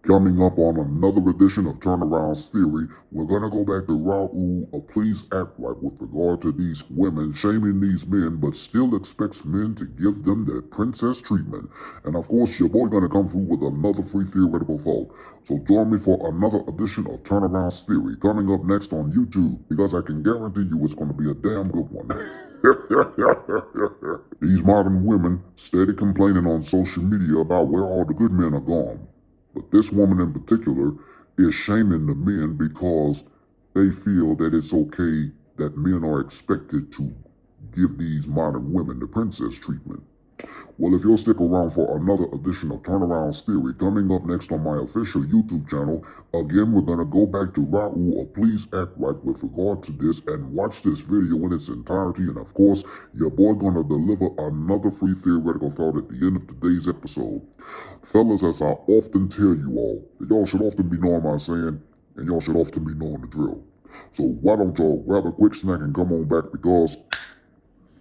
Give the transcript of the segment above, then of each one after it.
Coming up on another edition of Turneround's Theory, we're going to go back to Raulh, a please act right with regard to these women shaming these men, but still expects men to give them that princess treatment. And of course, your boy going to come through with another free theoretical thought. So join me for another edition of Turneround's Theory, coming up next on YouTube, because I can guarantee you it's going to be a damn good one. These modern women steady complaining on social media about where all the good men are gone. But this woman in particular is shaming the men because they feel that it's okay that men are expected to give these modern women the princess treatment. Well, if you'll stick around for another edition of Turneround's Theory, coming up next on my official YouTube channel, again, we're going to go back to Raulh, please act right with regard to this, and watch this video in its entirety. And of course, your boy going to deliver another free theoretical thought at the end of today's episode. Fellas, as I often tell you all, y'all should often be knowing my saying, and y'all should often be knowing the drill. So why don't y'all grab a quick snack and come on back, because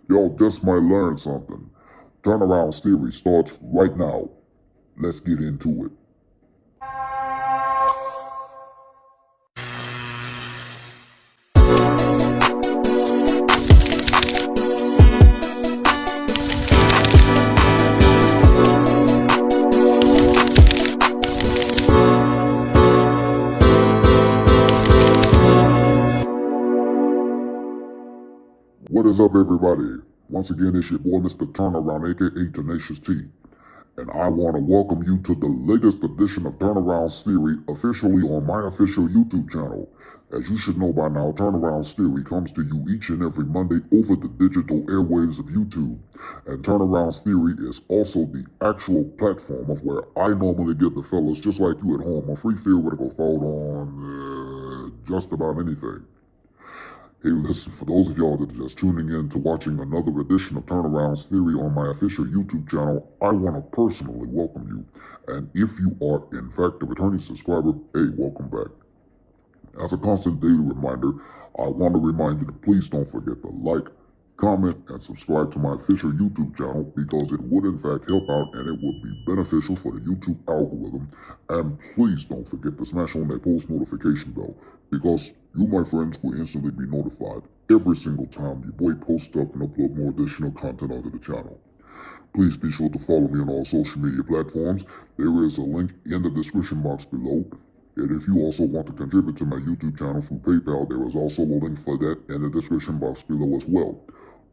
y'all just might learn something. Turneround's Theory starts right now. Let's get into it. What is up, everybody? Once again, it's your boy, Mr. Turnaround, aka Tenacious T, and I want to welcome you to the latest edition of Turneround's Theory, officially on my official YouTube channel. As you should know by now, Turneround's Theory comes to you each and every Monday over the digital airwaves of YouTube, and Turneround's Theory is also the actual platform of where I normally give the fellas, just like you at home, a free theoretical thought on just about anything. Hey, listen, for those of y'all that are just tuning in to watching another edition of Turneround's Theory on my official YouTube channel, I want to personally welcome you. And if you are, in fact, a returning subscriber, hey, welcome back. As a constant daily reminder, I want to remind you to please don't forget to like, comment, and subscribe to my official YouTube channel, because it would in fact help out and it would be beneficial for the YouTube algorithm. And please don't forget to smash on that post notification bell, because you, my friends, will instantly be notified every single time your boy posts up and upload more additional content onto the channel. Please be sure to follow me on all social media platforms. There is a link in the description box below. And if you also want to contribute to my YouTube channel through PayPal, there is also a link for that in the description box below as well.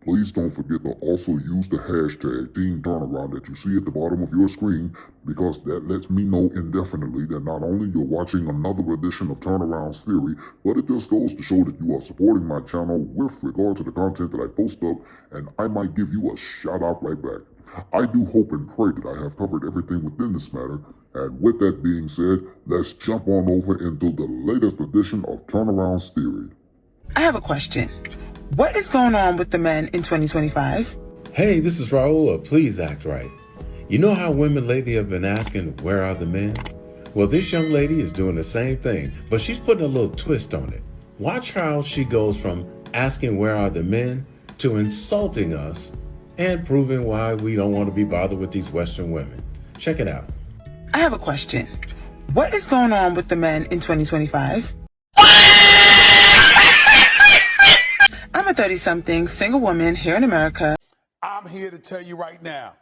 Please don't forget to also use the hashtag #TeamTurnaround that you see at the bottom of your screen, because that lets me know indefinitely that not only you're watching another edition of Turneround's Theory, but it just goes to show that you are supporting my channel with regard to the content that I post up, and I might give you a shout out right back. I do hope and pray that I have covered everything within this matter, and with that being said, let's jump on over into the latest edition of Turneround's Theory. I have a question. What is going on with the men in 2025? Hey, this is Raulh, please act right. You know how women lately have been asking, where are the men? Well, this young lady is doing the same thing, but she's putting a little twist on it. Watch how she goes from asking where are the men to insulting us and proving why we don't want to be bothered with these Western women. Check it out. I have a question. What is going on with the men in 2025? I'm a 30-something single woman here in America. I'm here to tell you right now,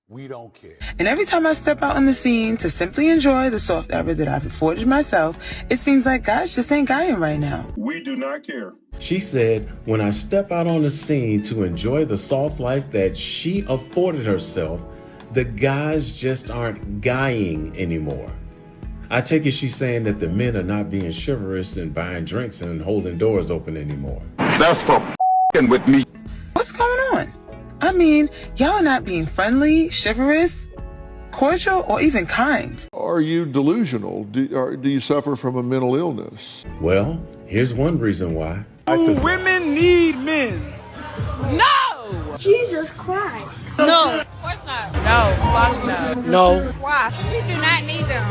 we don't care. And every time I step out on the scene to simply enjoy the soft era that I've afforded myself, it seems like guys just ain't guying right now. We do not care. She said, when I step out on the scene to enjoy the soft life that she afforded herself, the guys just aren't guying anymore. I take it she's saying that the men are not being chivalrous and buying drinks and holding doors open anymore. That's for f***ing with me. What's going on? I mean, y'all are not being friendly, chivalrous, cordial, or even kind. Are you delusional? Do you suffer from a mental illness? Well, here's one reason why. Women need men. No! Jesus Christ. No. Of course not. No. Fuck no. No. Why? We do not need them.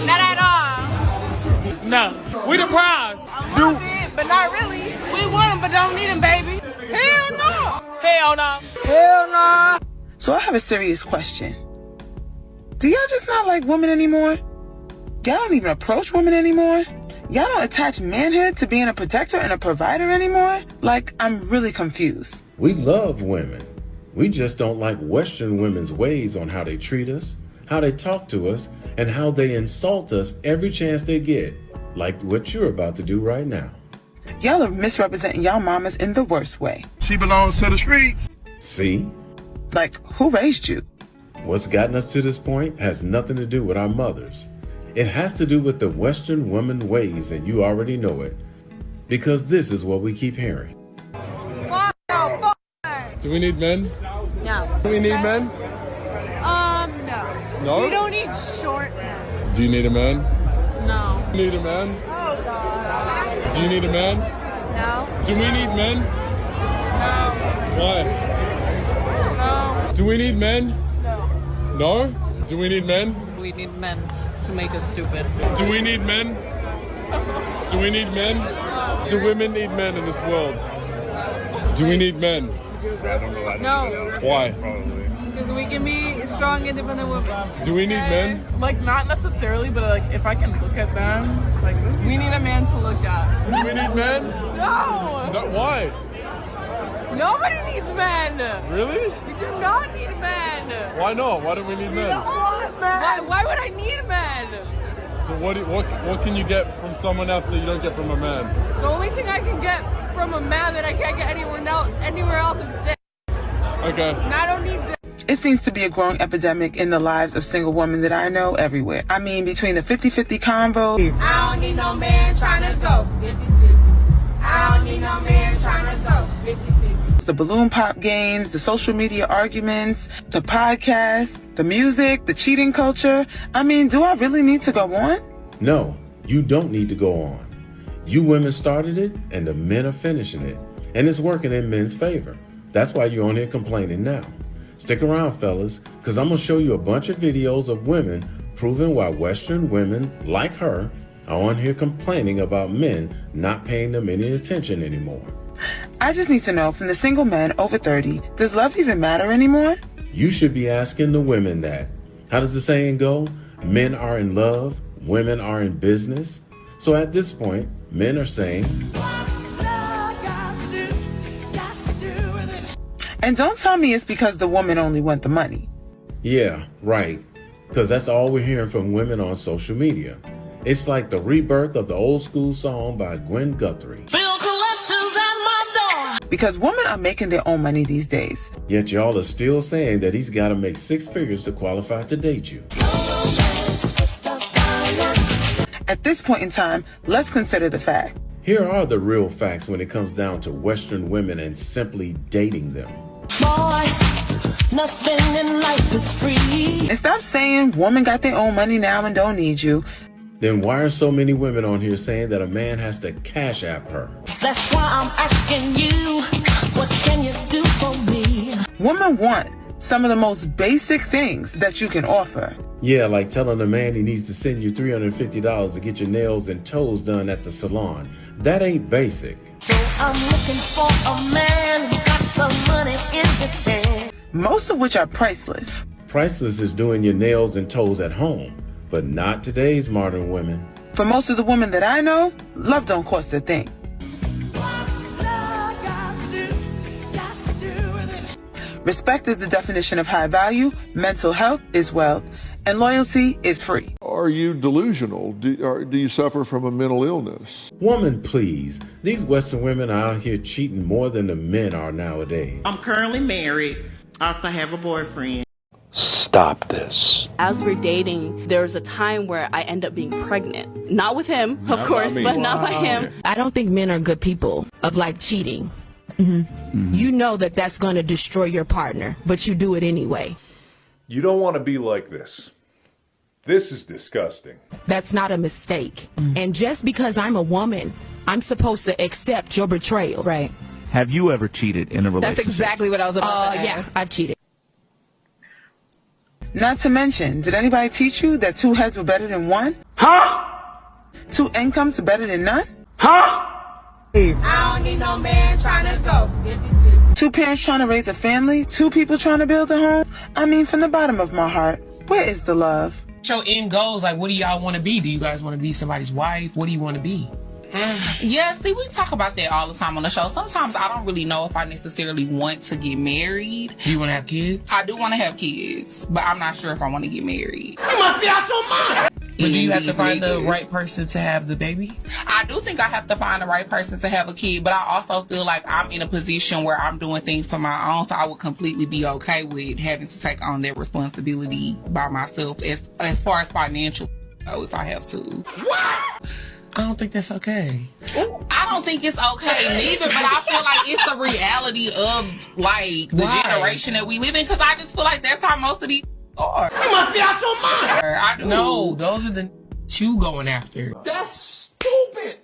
Not at all. No. We the prize. A little bit, but not really. We want them, but don't need them, baby. Hell no. Hell no. Hell no. So I have a serious question. Do y'all just not like women anymore? Y'all don't even approach women anymore? Y'all don't attach manhood to being a protector and a provider anymore? Like, I'm really confused. We love women. We just don't like Western women's ways on how they treat us, how they talk to us, and how they insult us every chance they get, like what you're about to do right now. Y'all are misrepresenting y'all mamas in the worst way. She belongs to the streets. See? Like, who raised you? What's gotten us to this point has nothing to do with our mothers. It has to do with the Western woman ways, and you already know it. Because this is what we keep hearing. Do we need men? No. Do we need men? No. No? We don't need short men. Do you need a man? No. Do you need a man? Oh, God. Do you need a man? No. Do we need men? No. Why? No. Do we need men? No. No? Do we need men? We need men to make us stupid. Do we need men? Do we need men? Do women need men in this world? Do we need men? No. Why? Because we can be strong, independent women. Do we need men? Like, not necessarily, but like, if I can look at them, like, we need a man to look at. Do we need men? No. No, why? Nobody needs men. Really? We do not need men. Why not? Why don't we need men? Why would I need men? So what can you get from someone else that you don't get from a man? The only thing I can get from a man that I can't get anywhere else is dick. Okay. And I don't need dick. It seems to be a growing epidemic in the lives of single women that I know everywhere. I mean, between the 50-50 convo. I don't need no man trying to go 50-50. I don't need no man trying to go 50-50. The balloon pop games, the social media arguments, the podcasts, the music, the cheating culture. I mean, do I really need to go on? No, you don't need to go on. You women started it, and the men are finishing it. And it's working in men's favor. That's why you're on here complaining now. Stick around, fellas, because I'm going to show you a bunch of videos of women proving why Western women like her are on here complaining about men not paying them any attention anymore. I just need to know from the single men over 30, does love even matter anymore? You should be asking the women that. How does the saying go? Men are in love, women are in business. So at this point, men are saying, and don't tell me it's because the woman only want the money. yeah, right. Because that's all we're hearing from women on social media. It's like the rebirth of the old school song by Gwen Guthrie. Because women are making their own money these days. Yet y'all are still saying that he's got to make 6 figures to qualify to date you. At this point in time, let's consider the fact. Here are the real facts when it comes down to Western women and simply dating them. Boy, nothing in life is free. And stop saying women got their own money now and don't need you. Then why are so many women on here saying that a man has to cash app her? That's why I'm asking you, what can you do for me? Women want some of the most basic things that you can offer. Yeah, like telling a man he needs to send you $350 to get your nails and toes done at the salon. That ain't basic. So I'm looking for a man who's got some money in his hand. Most of which are priceless. Priceless is doing your nails and toes at home, but not today's modern women. For most of the women that I know, love don't cost a thing. Respect is the definition of high value, mental health is wealth, and loyalty is free. Are you delusional? Do you suffer from a mental illness? Woman, please. These Western women are out here cheating more than the men are nowadays. I'm currently married. I also have a boyfriend. Stop this. As we're dating, there was a time where I end up being pregnant. Not with him, of course, but not by him. I don't think men are good people of like cheating. You know that that's going to destroy your partner, but you do it anyway. You don't want to be like this. This is disgusting. That's not a mistake. And just because I'm a woman, I'm supposed to accept your betrayal. Right. Have you ever cheated in a relationship? That's exactly what I was about to ask. Yeah, I've cheated. Not to mention, did anybody teach you that 2 heads were better than 1? 2 incomes are better than none? I don't need no man trying to go 50-50. 2 parents trying to raise a family? 2 people trying to build a home? I mean, from the bottom of my heart, where is the love? Your end goals, like, what do y'all want to be? Do you guys want to be somebody's wife? What do you want to be? Yeah, see, we talk about that all the time on the show. Sometimes I don't really know if I necessarily want to get married. Do you want to have kids? I do want to have kids, but I'm not sure if I want to get married. You must be out your mind. But do you have to find the right person to have the baby? I do think I have to find the right person to have a kid, but I also feel like I'm in a position where I'm doing things for my own, so I would completely be okay with having to take on that responsibility by myself as far as financial, if I have to. What? I don't think that's okay. I don't think it's okay neither, but I feel like it's a reality of like the generation that we live in, because I just feel like that's how most of these are. You must be out your mind. I do. No, those are the you going after. That's stupid.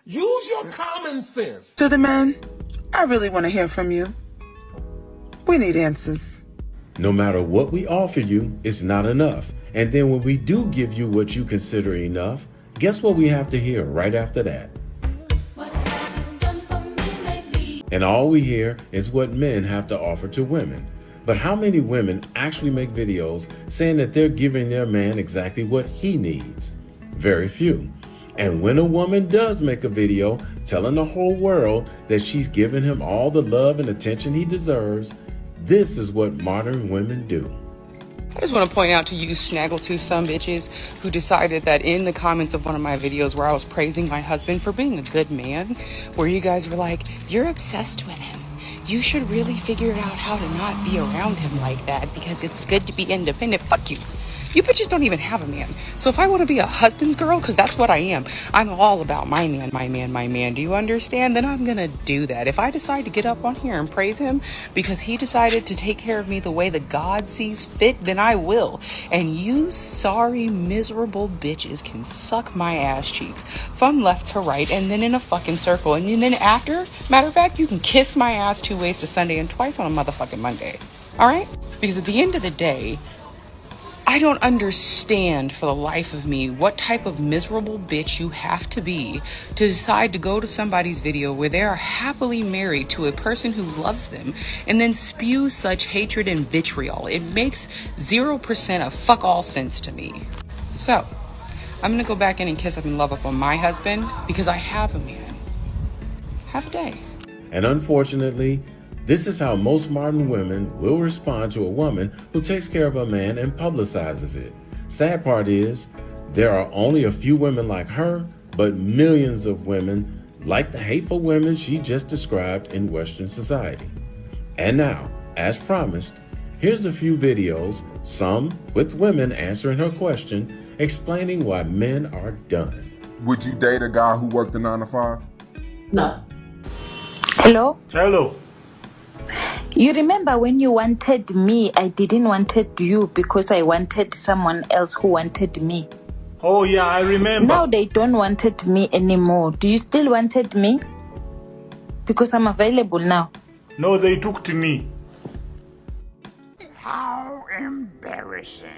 Use your common sense. To the men, I really want to hear from you. We need answers. No matter what we offer you, it's not enough. And then when we do give you what you consider enough, guess what we have to hear right after that? And all we hear is what men have to offer to women. But how many women actually make videos saying that they're giving their man exactly what he needs? Very few. And when a woman does make a video telling the whole world that she's giving him all the love and attention he deserves, this is what modern women do. I just want to point out to you snaggletooth sumbitches who decided that in the comments of one of my videos where I was praising my husband for being a good man, where you guys were like, you're obsessed with him. You should really figure out how to not be around him like that because it's good to be independent. Fuck you. You bitches don't even have a man. So if I want to be a husband's girl, because that's what I am, I'm all about my man, my man, my man. Do you understand? Then I'm going to do that. If I decide to get up on here and praise him because he decided to take care of me the way that God sees fit, then I will. And you sorry, miserable bitches can suck my ass cheeks from left to right and then in a fucking circle. And then after, matter of fact, you can kiss my ass 2 ways to Sunday and twice on a motherfucking Monday. All right? Because at the end of the day, I don't understand for the life of me what type of miserable bitch you have to be to decide to go to somebody's video where they are happily married to a person who loves them and then spew such hatred and vitriol. It makes 0% of fuck all sense to me. So, I'm gonna go back in and kiss up and love up on my husband because I have a man. Have a day. And unfortunately, this is how most modern women will respond to a woman who takes care of a man and publicizes it. Sad part is, there are only a few women like her, but millions of women like the hateful women she just described in Western society. And now, as promised, here's a few videos, some with women answering her question, explaining why men are done. Would you date a guy who worked a 9 to 5? No. Hello? Hello. You remember when you wanted me, I didn't wanted you because I wanted someone else who wanted me. Oh yeah, I remember. Now they don't wanted me anymore. Do you still wanted me? Because I'm available now. No, they took to me. How embarrassing.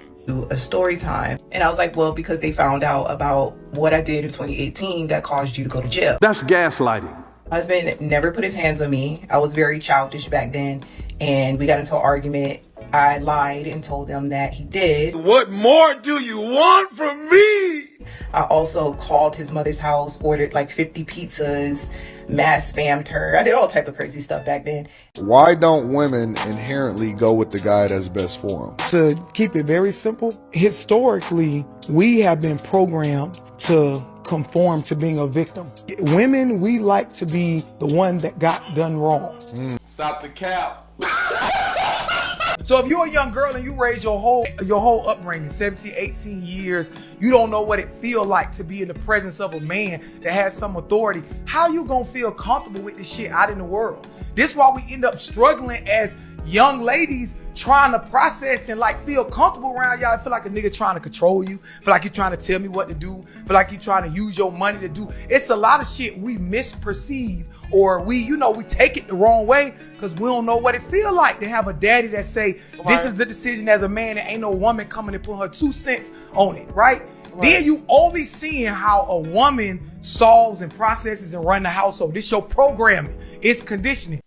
A story time. And I was like, well, because they found out about what I did in 2018 that caused you to go to jail. That's gaslighting. My husband never put his hands on me. I was very childish back then, and we got into an argument. I lied and told them that he did. What more do you want from me? I also called his mother's house, ordered like 50 pizzas, mass spammed her. I did all type of crazy stuff back then. Why don't women inherently go with the guy that's best for them? To keep it very simple, historically, we have been programmed to conform to being a victim. Women, we like to be the one that got done wrong. Stop the cap. So if you're a young girl and you raised your whole upbringing, 17, 18 years, you don't know what it feels like to be in the presence of a man that has some authority, how you gonna feel comfortable with this shit out in the world? This is why we end up struggling as young ladies trying to process and like feel comfortable around y'all. I feel like a nigga trying to control you. Feel like you're trying to tell me what to do. Feel like you're trying to use your money to do. It's a lot of shit we misperceive, or we take it the wrong way because we don't know what it feel like to have a daddy that say, this is the decision as a man, and ain't no woman coming and put her 2 cents on it, right? Then you only seeing how a woman solves and processes and run the household. This your programming. It's conditioning.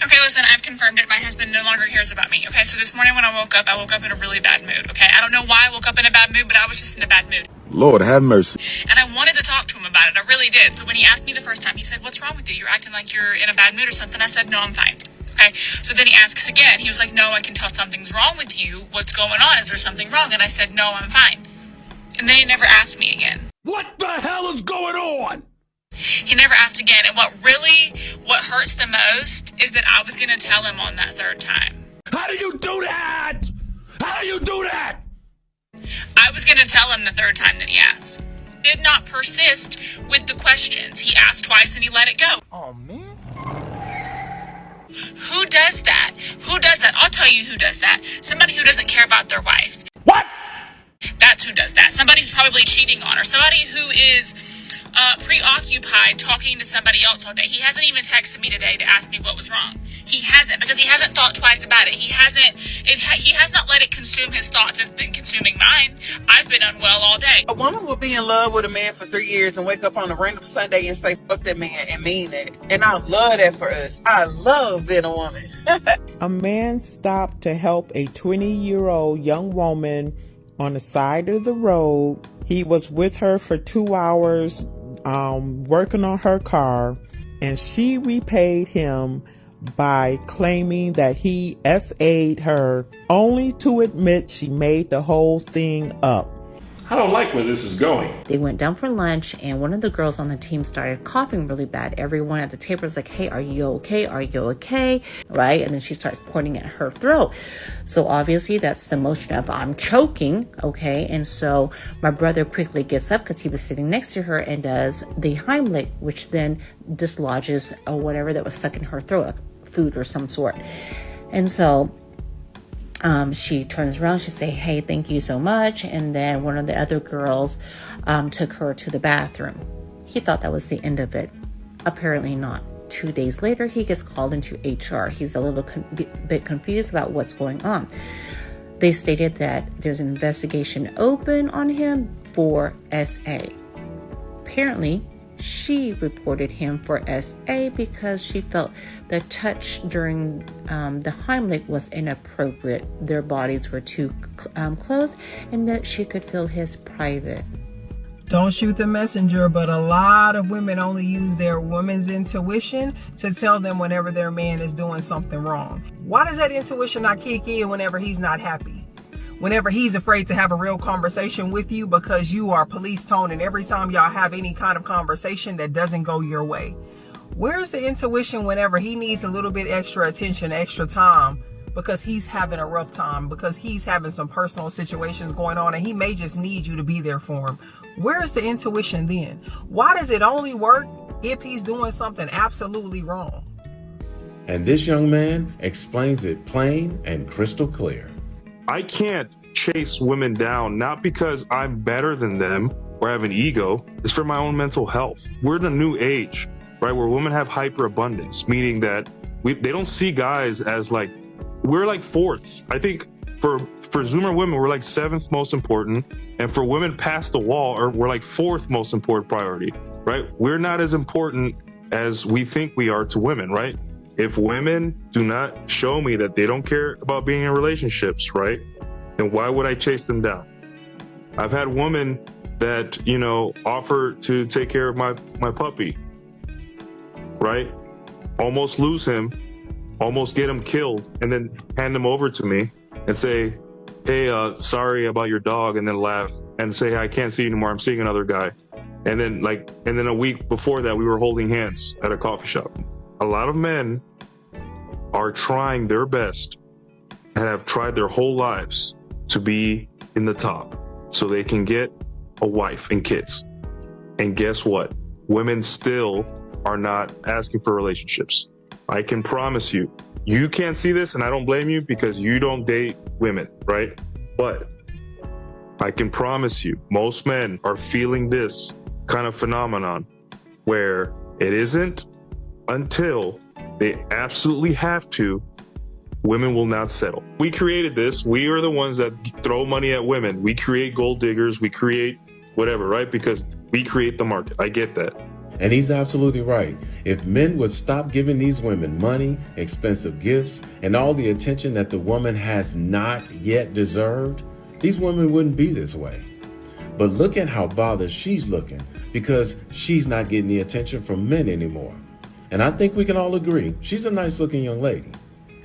Okay, listen, I've confirmed confirmed it. My husband no longer cares about me. Okay, so this morning when I woke up in a really bad mood. Okay, I don't know why I woke up in a bad mood, but I was just in a bad mood. Lord have mercy. And I wanted to talk to him about it. I really did. So when he asked me the first time, he said, "What's wrong with you? You're acting like you're in a bad mood or something." I said, "No, I'm fine." Okay, so then he asks again. He was like, "No, I can tell something's wrong with you. What's going on? Is there something wrong?" And I said, "No, I'm fine." And then he never asked me again. What the hell is going on? He never asked again. And what hurts the most is that I was going to tell him on that third time. How do you do that? How do you do that? I was going to tell him the third time that he asked. Did not persist with the questions. He asked twice and he let it go. Oh, man. Who does that? Who does that? I'll tell you who does that. Somebody who doesn't care about their wife. What? That's who does that. Somebody who's probably cheating on her. Somebody who is preoccupied talking to somebody else all day. He hasn't even texted me today to ask me what was wrong. He hasn't, because he hasn't thought twice about it. He has not let it consume his thoughts. It's been consuming mine. I've been unwell all day. A woman will be in love with a man for 3 years and wake up on a random Sunday and say, "Fuck that man," and mean it. And I love that for us. I love being a woman. A man stopped to help a 20-year-old young woman on the side of the road. He was with her for 2 hours, working on her car, and she repaid him by claiming that he SA'd her, only to admit she made the whole thing up. I don't like where this is going. They went down for lunch, and one of the girls on the team started coughing really bad. Everyone at the table was like, "Hey, are you okay? Are you okay?" Right? And then she starts pointing at her throat. So obviously that's the motion of "I'm choking." Okay. And so my brother quickly gets up because he was sitting next to her and does the Heimlich, which then dislodges whatever that was stuck in her throat, food or some sort. And so she turns around, she say, "Hey, thank you so much." And then one of the other girls took her to the bathroom. He thought that was the end of it. Apparently not. 2 days later, he gets called into HR. He's a little bit confused about what's going on. They stated that there's an investigation open on him for SA. Apparently, she reported him for SA because she felt the touch during the Heimlich was inappropriate. Their bodies were too close, and that she could feel his private. Don't shoot the messenger, but a lot of women only use their woman's intuition to tell them whenever their man is doing something wrong. Why does that intuition not kick in whenever he's not happy? Whenever he's afraid to have a real conversation with you because you are police tone, and every time y'all have any kind of conversation that doesn't go your way. Where's the intuition whenever he needs a little bit extra attention, extra time, because he's having a rough time, because he's having some personal situations going on, and he may just need you to be there for him? Where's the intuition then? Why does it only work if he's doing something absolutely wrong? And this young man explains it plain and crystal clear. I can't chase women down, not because I'm better than them or have an ego. It's for my own mental health. We're in a new age, right, where women have hyperabundance, meaning that they don't see guys as like, we're like fourth. I think for Zoomer women, we're like seventh most important. And for women past the wall, we're like fourth most important priority, right? We're not as important as we think we are to women, right? If women do not show me that they don't care about being in relationships, right, then why would I chase them down? I've had women that, you know, offer to take care of my puppy, right? Almost lose him, almost get him killed, and then hand him over to me and say, "Hey, sorry about your dog," and then laugh and say, "Hey, I can't see you anymore. I'm seeing another guy." And then a week before that, we were holding hands at a coffee shop. A lot of men are trying their best and have tried their whole lives to be in the top so they can get a wife and kids. And guess what? Women still are not asking for relationships. I can promise you, you can't see this, and I don't blame you because you don't date women, right? But I can promise you, most men are feeling this kind of phenomenon where it isn't until they absolutely have to, women will not settle. We created this. We are the ones that throw money at women. We create gold diggers. We create whatever, right? Because we create the market. I get that. And he's absolutely right. If men would stop giving these women money, expensive gifts, and all the attention that the woman has not yet deserved, these women wouldn't be this way. But look at how bothered she's looking because she's not getting the attention from men anymore. And I think we can all agree she's a nice looking young lady.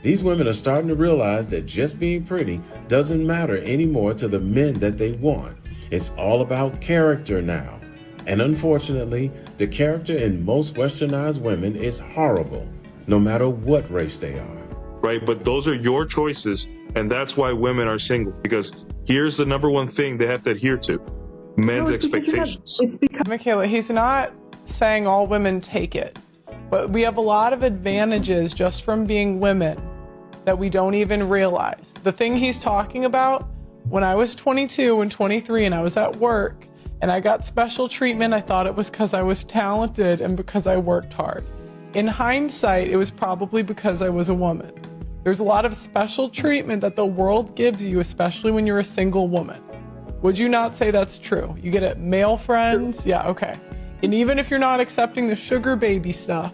These women are starting to realize that just being pretty doesn't matter anymore to the men that they want. It's all about character now. And unfortunately, the character in most westernized women is horrible, no matter what race they are. Right, but those are your choices, and that's why women are single, because here's the number one thing they have to adhere to: men's expectations. Michaela, he's not saying all women take it, but we have a lot of advantages just from being women that we don't even realize. The thing he's talking about, when I was 22 and 23 and I was at work and I got special treatment, I thought it was because I was talented and because I worked hard. In hindsight, it was probably because I was a woman. There's a lot of special treatment that the world gives you, especially when you're a single woman. Would you not say that's true? You get it, male friends? Yeah, okay. And even if you're not accepting the sugar baby stuff,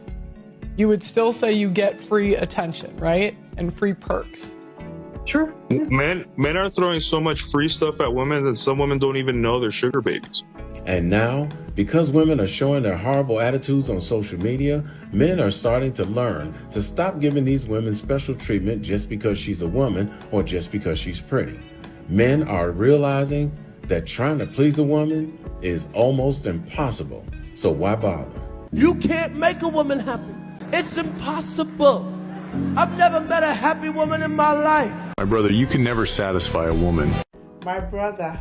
you would still say you get free attention, right? And free perks. Sure. Men are throwing so much free stuff at women that some women don't even know they're sugar babies. And now, because women are showing their horrible attitudes on social media, men are starting to learn to stop giving these women special treatment just because she's a woman or just because she's pretty. Men are realizing that trying to please a woman is almost impossible. So why bother? You can't make a woman happy. It's impossible. I've never met a happy woman in my life. My brother, you can never satisfy a woman. My brother,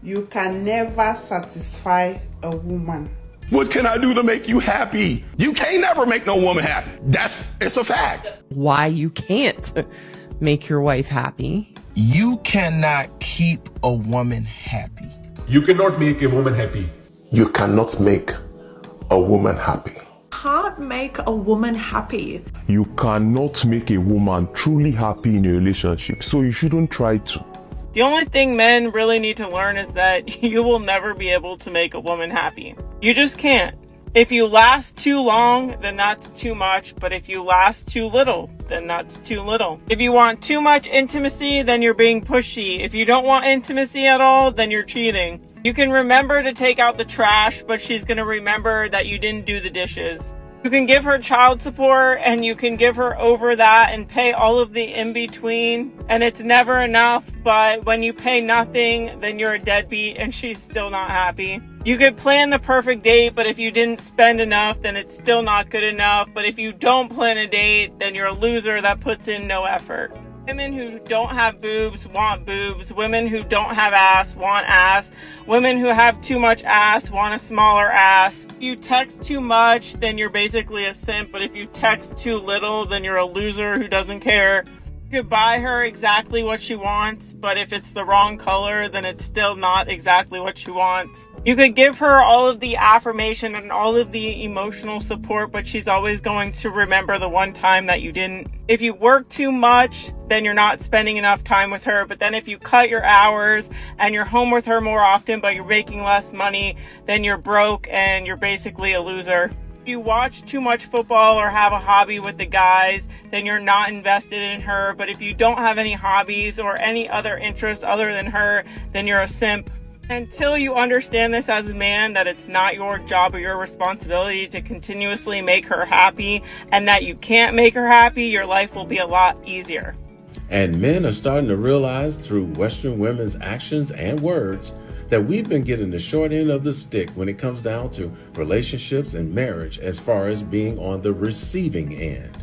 you can never satisfy a woman. What can I do to make you happy? You can't never make no woman happy. It's a fact. Why you can't make your wife happy? You cannot keep a woman happy. You cannot make a woman happy. You cannot make a woman happy. Can't make a woman happy. You cannot make a woman truly happy in a relationship, so you shouldn't try to. The only thing men really need to learn is that you will never be able to make a woman happy. You just can't. If you last too long, then that's too much. But if you last too little, then that's too little. If you want too much intimacy, then you're being pushy. If you don't want intimacy at all, then you're cheating. You can remember to take out the trash, but she's going to remember that you didn't do the dishes. You can give her child support and you can give her over that and pay all of the in-between, and it's never enough. But when you pay nothing, then you're a deadbeat and she's still not happy. You could plan the perfect date, but if you didn't spend enough, then it's still not good enough. But if you don't plan a date, then you're a loser that puts in no effort. Women who don't have boobs want boobs. Women who don't have ass want ass. Women who have too much ass want a smaller ass. If you text too much, then you're basically a simp. But if you text too little, then you're a loser who doesn't care. You could buy her exactly what she wants, but if it's the wrong color, then it's still not exactly what she wants. You could give her all of the affirmation and all of the emotional support, but she's always going to remember the one time that you didn't. If you work too much, then you're not spending enough time with her. But then if you cut your hours and you're home with her more often, but you're making less money, then you're broke and you're basically a loser. If you watch too much football or have a hobby with the guys, then you're not invested in her. But if you don't have any hobbies or any other interests other than her, then you're a simp. Until you understand this as a man, that it's not your job or your responsibility to continuously make her happy, and that you can't make her happy, your life will be a lot easier. And men are starting to realize through Western women's actions and words that we've been getting the short end of the stick when it comes down to relationships and marriage as far as being on the receiving end.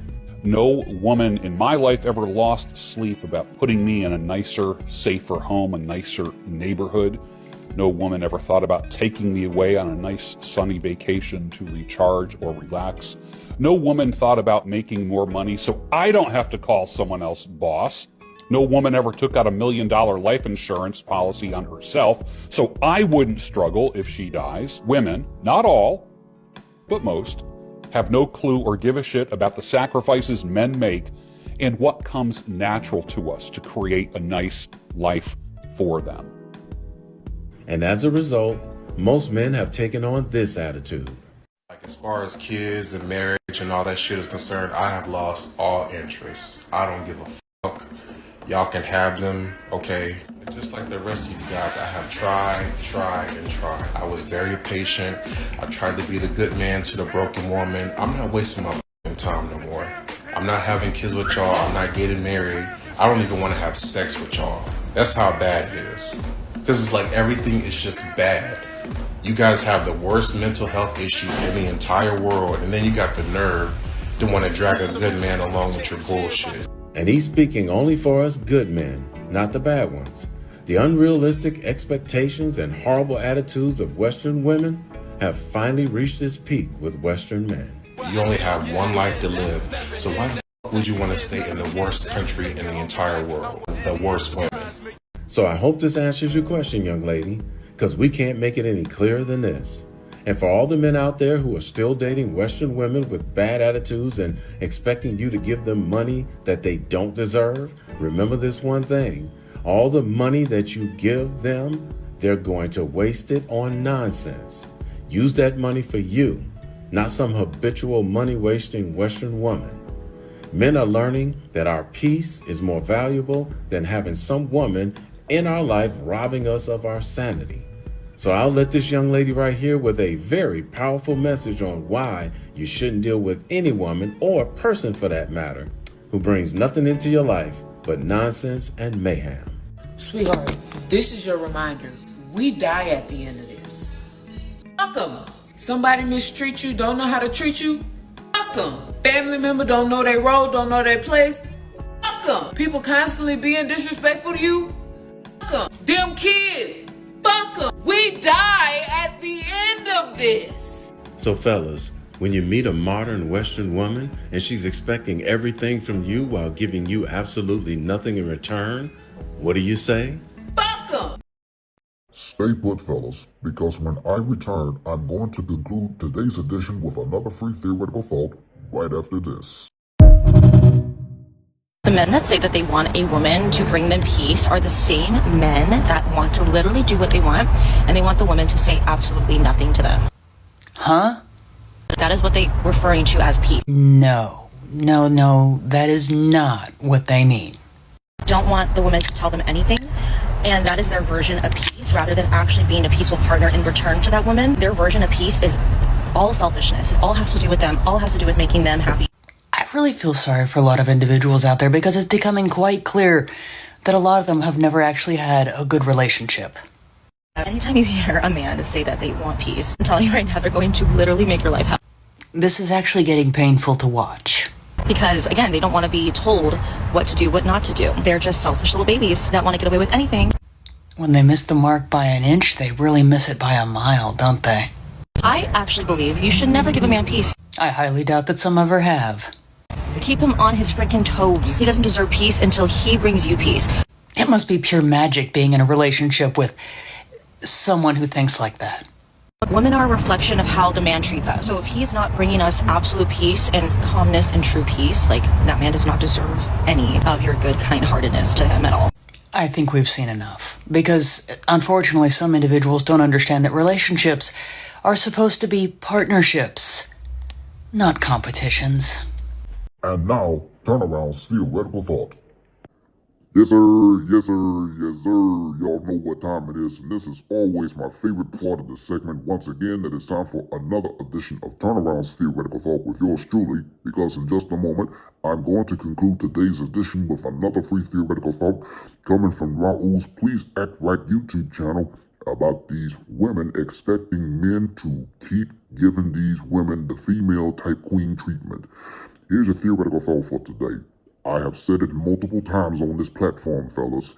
No woman in my life ever lost sleep about putting me in a nicer, safer home, a nicer neighborhood. No woman ever thought about taking me away on a nice sunny vacation to recharge or relax. No woman thought about making more money so I don't have to call someone else boss. No woman ever took out $1 million life insurance policy on herself so I wouldn't struggle if she dies. Women, not all, but most, have no clue or give a shit about the sacrifices men make and what comes natural to us to create a nice life for them. And as a result, most men have taken on this attitude. As far as kids and marriage and all that shit is concerned, I have lost all interest. I don't give a fuck. Y'all can have them, okay? And just like the rest of you guys, I have tried. I was very patient. I tried to be the good man to the broken woman. I'm not wasting my time no more. I'm not having kids with y'all. I'm not getting married. I don't even want to have sex with y'all. That's how bad it is. Because it's like everything is just bad. You guys have the worst mental health issues in the entire world, and then you got the nerve to want to drag a good man along with your bullshit. And he's speaking only for us good men, not the bad ones. The unrealistic expectations and horrible attitudes of Western women have finally reached its peak with Western men. You only have one life to live, so why the fuck would you want to stay in the worst country in the entire world? The worst women. So I hope this answers your question, young lady, because we can't make it any clearer than this. And for all the men out there who are still dating Western women with bad attitudes and expecting you to give them money that they don't deserve, remember this one thing. All the money that you give them, they're going to waste it on nonsense. Use that money for you, not some habitual money-wasting Western woman. Men are learning that our peace is more valuable than having some woman in our life robbing us of our sanity. So I'll let this young lady right here with a very powerful message on why you shouldn't deal with any woman or person for that matter who brings nothing into your life but nonsense and mayhem. Sweetheart, this is your reminder. We die at the end of this. Fuck 'em. Somebody mistreat you, don't know how to treat you? Fuck 'em. Family member don't know their role, don't know their place? Fuck 'em. People constantly being disrespectful to you? Fuck 'em. Them kids? Fuck 'em. We die at the end of this. So fellas, when you meet a modern Western woman and she's expecting everything from you while giving you absolutely nothing in return, what do you say? Fuck 'em. Stay put, fellas, because when I return, I'm going to conclude today's edition with another free theoretical thought right after this. The men that say that they want a woman to bring them peace are the same men that want to literally do what they want, and they want the woman to say absolutely nothing to them. Huh? That is what they're referring to as peace. No, that is not what they mean. Don't want the woman to tell them anything, and that is their version of peace rather than actually being a peaceful partner in return to that woman. Their version of peace is all selfishness. It all has to do with them, all has to do with making them happy. I really feel sorry for a lot of individuals out there because it's becoming quite clear that a lot of them have never actually had a good relationship. Anytime you hear a man to say that they want peace, I'm telling you right now, they're going to literally make your life hell. This is actually getting painful to watch. Because, again, they don't want to be told what to do, what not to do. They're just selfish little babies that want to get away with anything. When they miss the mark by an inch, they really miss it by a mile, don't they? I actually believe you should never give a man peace. I highly doubt that some ever have. Keep him on his freaking toes. He doesn't deserve peace until he brings you peace. It must be pure magic being in a relationship with someone who thinks like that. Women are a reflection of how the man treats us. So if he's not bringing us absolute peace and calmness and true peace, like, that man does not deserve any of your good kind-heartedness to him at all. I think we've seen enough. Because, unfortunately, some individuals don't understand that relationships are supposed to be partnerships, not competitions. And now, Turneround's theoretical thought. Yes sir, yes sir, yes sir. Y'all know what time it is, and this is always my favorite part of the segment. Once again, that it's time for another edition of Turnaround's theoretical thought with yours truly, because in just a moment, I'm going to conclude today's edition with another free theoretical thought coming from Raulh's Please Act Right YouTube channel about these women expecting men to keep giving these women the female type queen treatment. Here's a theoretical thought for today. I have said it multiple times on this platform, fellas.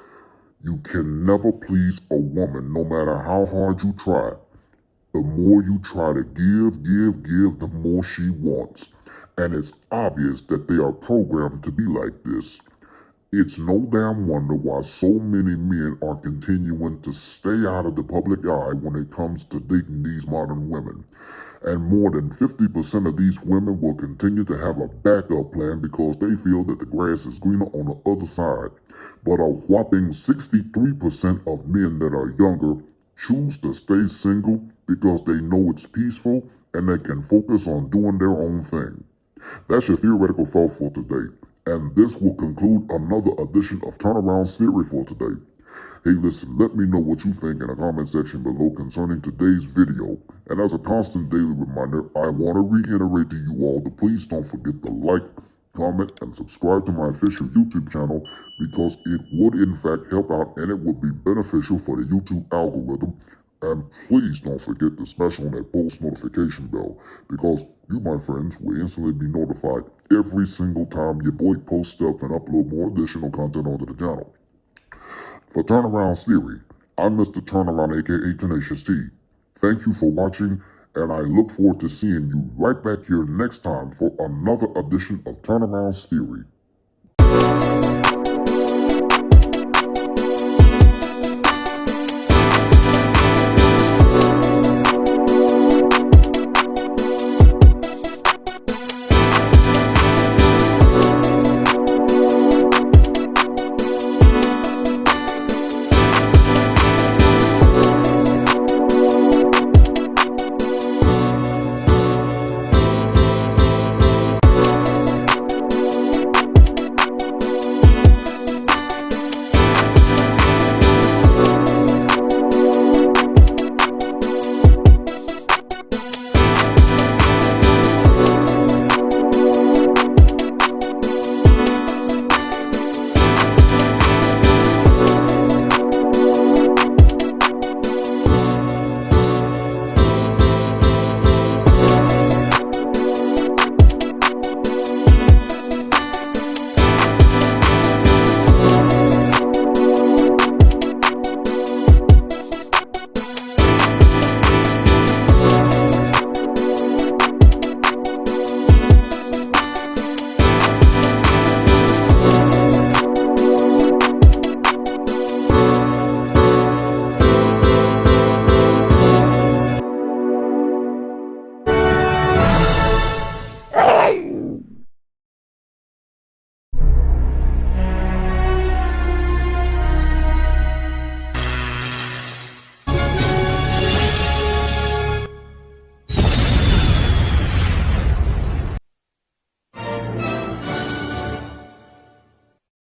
You can never please a woman, no matter how hard you try. The more you try to give, the more she wants. And it's obvious that they are programmed to be like this. It's no damn wonder why so many men are continuing to stay out of the public eye when it comes to dating these modern women. And more than 50% of these women will continue to have a backup plan because they feel that the grass is greener on the other side. But a whopping 63% of men that are younger choose to stay single because they know it's peaceful and they can focus on doing their own thing. That's your theoretical thought for today, and this will conclude another edition of Turnaround's Theory for today. Hey listen, let me know what you think in the comment section below concerning today's video. And as a constant daily reminder, I want to reiterate to you all to please don't forget to like, comment, and subscribe to my official YouTube channel, because it would in fact help out and it would be beneficial for the YouTube algorithm. And please don't forget to smash on that post notification bell, because you, my friends, will instantly be notified every single time your boy posts up and upload more additional content onto the channel. For Turnaround's Theory, I'm Mr. Turnaround, aka Tenacious T. Thank you for watching, and I look forward to seeing you right back here next time for another edition of Turnaround's Theory.